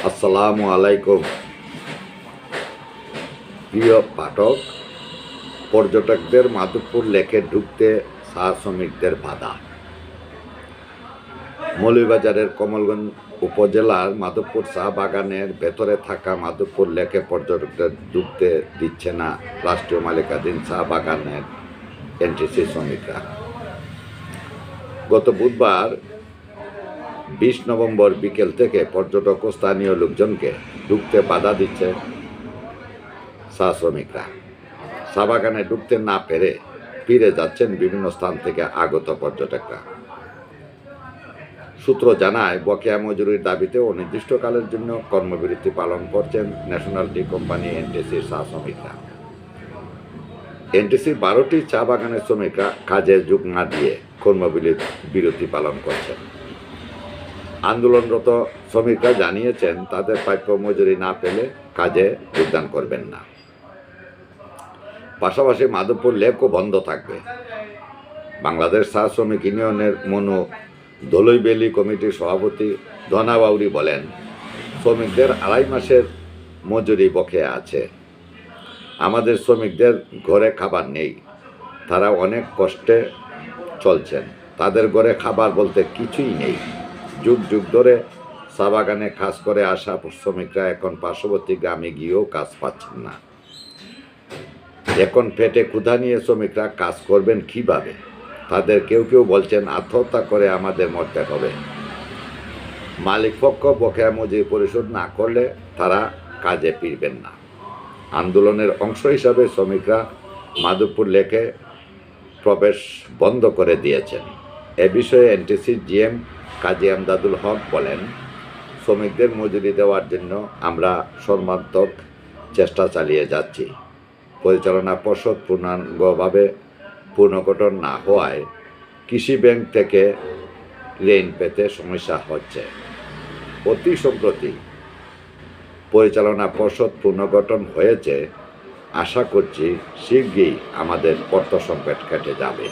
আসসালামু আলাইকুম প্রিয় পাঠক। পর্যটকদের মাধবপুর লেকে ঢুকতে চা শ্রমিকদের বাধা। মৌলভীবাজারের কমলগঞ্জ উপজেলার মাধবপুর চা বাগানের ভেতরে থাকা মাধবপুর লেকে পর্যটকদের ঢুকতে দিচ্ছে না রাষ্ট্রীয় মালিকানাধীন চা বাগানের এনটিসি শ্রমিকরা। গত বুধবার 20 নভেম্বর বিকেল থেকে পর্যটক ও স্থানীয় লোকজনকে ঢুকতে বাধা দিচ্ছে চা শ্রমিকরা। চা বাগানে ঢুকতে না পেরে ফিরে যাচ্ছেন বিভিন্ন স্থান থেকে আগত পর্যটকরা। সূত্র জানায়, বকেয়া মজুরির দাবিতে অনির্দিষ্টকালের জন্য কর্মবিরতি পালন করছেন ন্যাশনাল টি কোম্পানি এনটিসির চা শ্রমিকরা। এনটিসির 12টি চা বাগানের শ্রমিকরা কাজে যোগ না দিয়ে কর্মবিরতি পালন করছেন। আন্দোলনরত শ্রমিকরা জানিয়েছেন, তাদের প্রাপ্য মজুরি না পেলে কাজে যোগদান করবেন না। পাশাপাশি মাধবপুর লেকও বন্ধ থাকবে। বাংলাদেশ চা শ্রমিক ইউনিয়নের মনু দলইবেলি কমিটির সভাপতি ধনা বাউরি বলেন, শ্রমিকদের 2.5 মাসের মজুরি বকেয়া আছে। আমাদের শ্রমিকদের ঘরে খাবার নেই, তারা অনেক কষ্টে চলছেন। তাদের ঘরে খাবার বলতে কিছুই নেই। যুগ যুগ ধরে চা বাগানে কাজ করে আসা শ্রমিকরা এখন পার্শ্ববর্তী গ্রামে গিয়েও কাজ পাচ্ছেন না। এখন পেটে ক্ষুধা নিয়ে শ্রমিকরা কাজ করবেন কিভাবে? তাদের কেউ কেউ বলছেন, আত্মহত্যা করে আমাদের মরতে হবে। মালিকপক্ষ বকেয়া মজুরি পরিশোধ না করলে তারা কাজে ফিরবেন না। আন্দোলনের অংশ হিসাবে শ্রমিকরা মাধবপুর লেকে প্রবেশ বন্ধ করে দিয়েছেন। এ বিষয়ে এনটিসির জিএম কাজী আমদাদুল হক বলেন, শ্রমিকদের মজুরি দেওয়ার জন্য আমরা সর্বাত্মক চেষ্টা চালিয়ে যাচ্ছি। পরিচালনা পর্ষদ পূর্ণাঙ্গভাবে পুনর্গঠন না হওয়ায় কৃষি ব্যাংক থেকে ঋণ পেতে সমস্যা হচ্ছে। অতি সম্প্রতি পরিচালনা পর্ষদ পুনর্গঠন হয়েছে। আশা করছি শীঘ্রই আমাদের অর্থ সংকট কেটে যাবে।